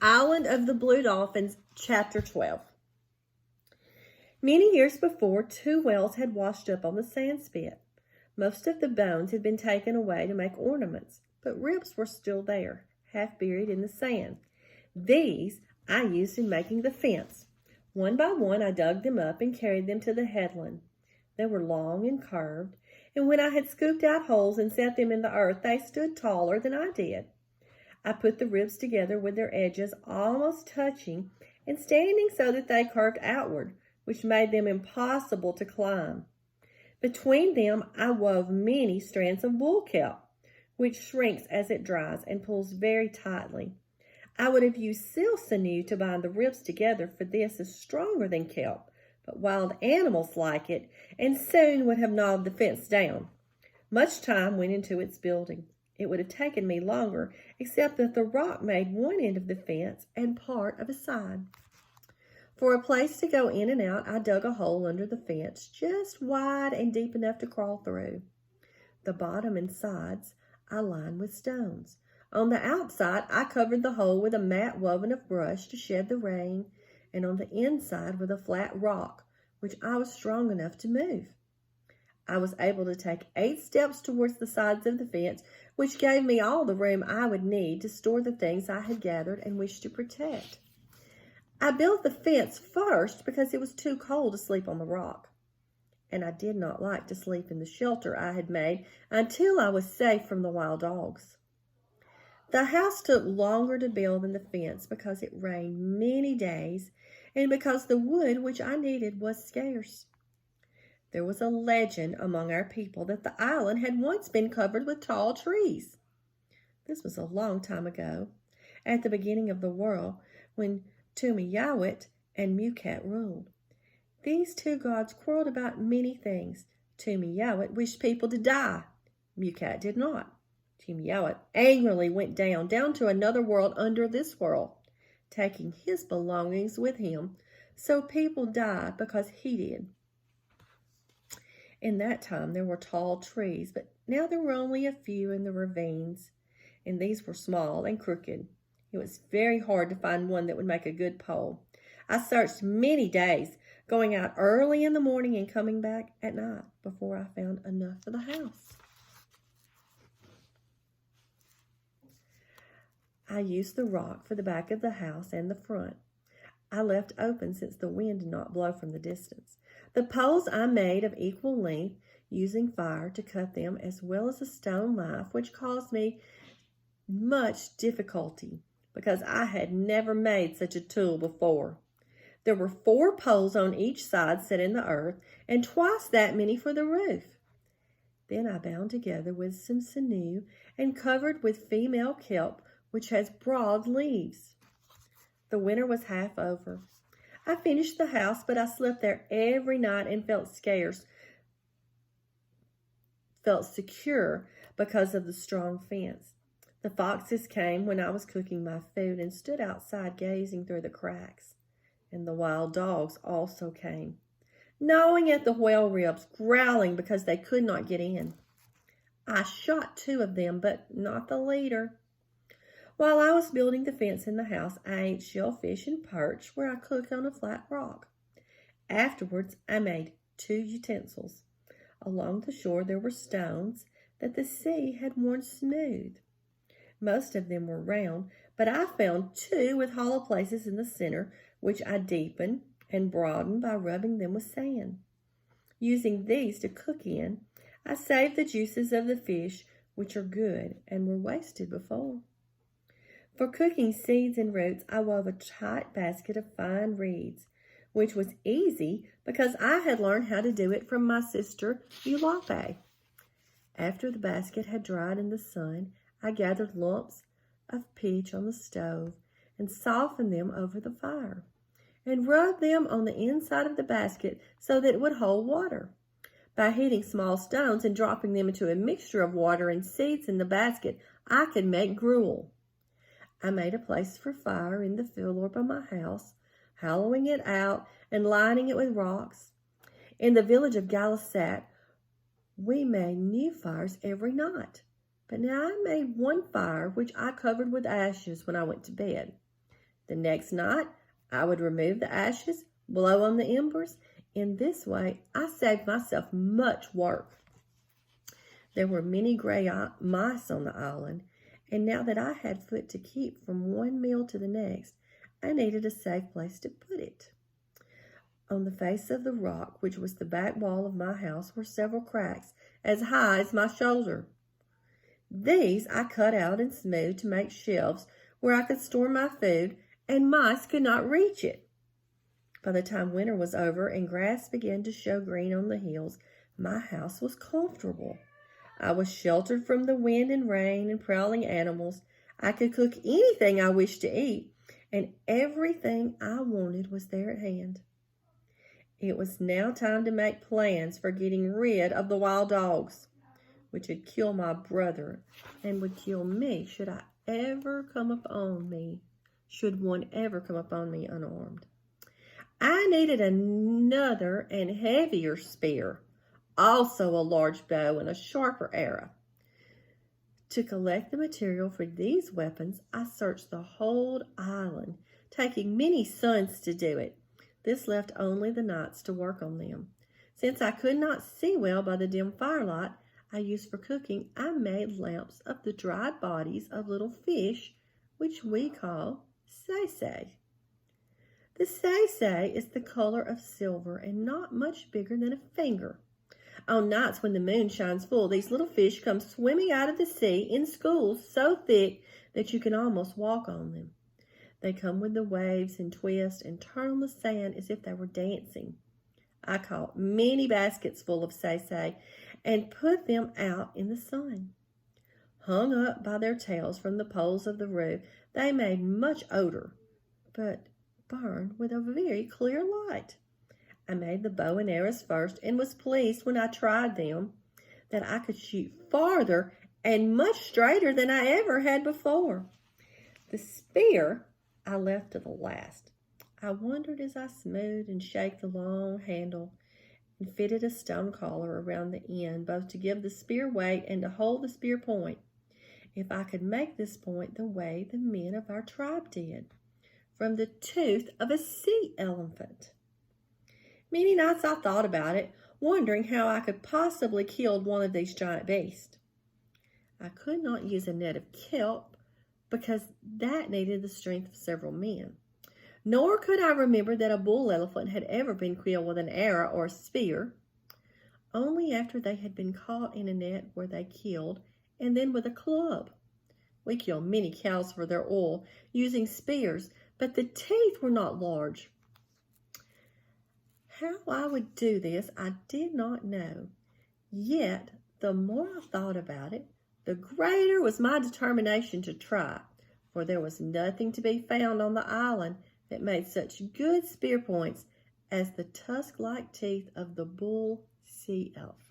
Island of the Blue Dolphins, Chapter 12. Many years before, 2 whales had washed up on the sand spit. Most of the bones had been taken away to make ornaments, but ribs were still there, half buried in the sand. These I used in making the fence. One by one I dug them up and carried them to the headland. They were long and curved, and when I had scooped out holes and set them in the earth, they stood taller than I did. I put the ribs together with their edges almost touching and standing so that they curved outward, which made them impossible to climb. Between them I wove many strands of wool kelp, which shrinks as it dries and pulls very tightly. I would have used seal sinew to bind the ribs together, for this is stronger than kelp, but wild animals like it and soon would have gnawed the fence down. Much time went into its building. It would have taken me longer, except that the rock made one end of the fence and part of a side. For a place to go in and out, I dug a hole under the fence, just wide and deep enough to crawl through. The bottom and sides I lined with stones. On the outside, I covered the hole with a mat woven of brush to shed the rain, and on the inside with a flat rock, which I was strong enough to move. I was able to take 8 steps towards the sides of the fence, which gave me all the room I would need to store the things I had gathered and wished to protect. I built the fence first because it was too cold to sleep on the rock, and I did not like to sleep in the shelter I had made until I was safe from the wild dogs. The house took longer to build than the fence because it rained many days and because the wood which I needed was scarce. There was a legend among our people that the island had once been covered with tall trees. This was a long time ago, at the beginning of the world, when Tumiyawit and Mukat ruled. These 2 gods quarreled about many things. Tumiyawit wished people to die. Mukat did not. Tumiyawit angrily went down to another world under this world, taking his belongings with him, so people died because he did. In that time there were tall trees, but now there were only a few in the ravines, and these were small and crooked. It was very hard to find one that would make a good pole. I searched many days, going out early in the morning and coming back at night before I found enough for the house. I used the rock for the back of the house and the front. I left open since the wind did not blow from the distance. The poles I made of equal length, using fire to cut them, as well as a stone knife, which caused me much difficulty because I had never made such a tool before. There were 4 poles on each side set in the earth, and twice that many for the roof. Then I bound together with some sinew and covered with female kelp, which has broad leaves. The winter was half over. I finished the house, but I slept there every night and felt secure because of the strong fence. The foxes came when I was cooking my food and stood outside gazing through the cracks. And the wild dogs also came, gnawing at the whale ribs, growling because they could not get in. I shot 2 of them, but not the leader. While I was building the fence in the house, I ate shellfish and perch where I cooked on a flat rock. Afterwards, I made 2 utensils. Along the shore there were stones that the sea had worn smooth. Most of them were round, but I found 2 with hollow places in the center, which I deepened and broadened by rubbing them with sand. Using these to cook in, I saved the juices of the fish, which are good and were wasted before. For cooking seeds and roots, I wove a tight basket of fine reeds, which was easy because I had learned how to do it from my sister Eulape. After the basket had dried in the sun, I gathered lumps of pitch on the stove and softened them over the fire, and rubbed them on the inside of the basket so that it would hold water. By heating small stones and dropping them into a mixture of water and seeds in the basket, I could make gruel. I made a place for fire in the floor by my house, hollowing it out and lining it with rocks. In the village of Galisat, we made new fires every night. But now I made one fire which I covered with ashes when I went to bed. The next night, I would remove the ashes, blow on the embers. In this way, I saved myself much work. There were many gray mice on the island, and now that I had food to keep from one meal to the next, I needed a safe place to put it. On the face of the rock, which was the back wall of my house, were several cracks as high as my shoulder. These I cut out and smoothed to make shelves where I could store my food, and mice could not reach it. By the time winter was over and grass began to show green on the hills, my house was comfortable. I was sheltered from the wind and rain and prowling animals. I could cook anything I wished to eat, and everything I wanted was there at hand. It was now time to make plans for getting rid of the wild dogs, which would kill my brother and would kill me should one ever come upon me unarmed. I needed another and heavier spear, also a large bow and a sharper arrow. To collect the material for these weapons, I searched the whole island, taking many suns to do it. This left only the nights to work on them. Since I could not see well by the dim firelight I used for cooking, I made lamps of the dried bodies of little fish, which we call say-say. The say-say is the color of silver and not much bigger than a finger. On nights when the moon shines full, these little fish come swimming out of the sea in schools so thick that you can almost walk on them. They come with the waves and twist and turn on the sand as if they were dancing. I caught many baskets full of say-say and put them out in the sun. Hung up by their tails from the poles of the roof, they made much odor, but burned with a very clear light. I made the bow and arrows first and was pleased when I tried them that I could shoot farther and much straighter than I ever had before. The spear I left to the last. I wondered as I smoothed and shaped the long handle and fitted a stone collar around the end, both to give the spear weight and to hold the spear point, if I could make this point the way the men of our tribe did, from the tooth of a sea elephant. Many nights I thought about it, wondering how I could possibly kill one of these giant beasts. I could not use a net of kelp because that needed the strength of several men. Nor could I remember that a bull elephant had ever been killed with an arrow or a spear. Only after they had been caught in a net were they killed, and then with a club. We killed many cows for their oil using spears, but the teeth were not large. How I would do this I did not know. Yet, the more I thought about it, the greater was my determination to try, for there was nothing to be found on the island that made such good spear points as the tusk-like teeth of the bull sea elephant.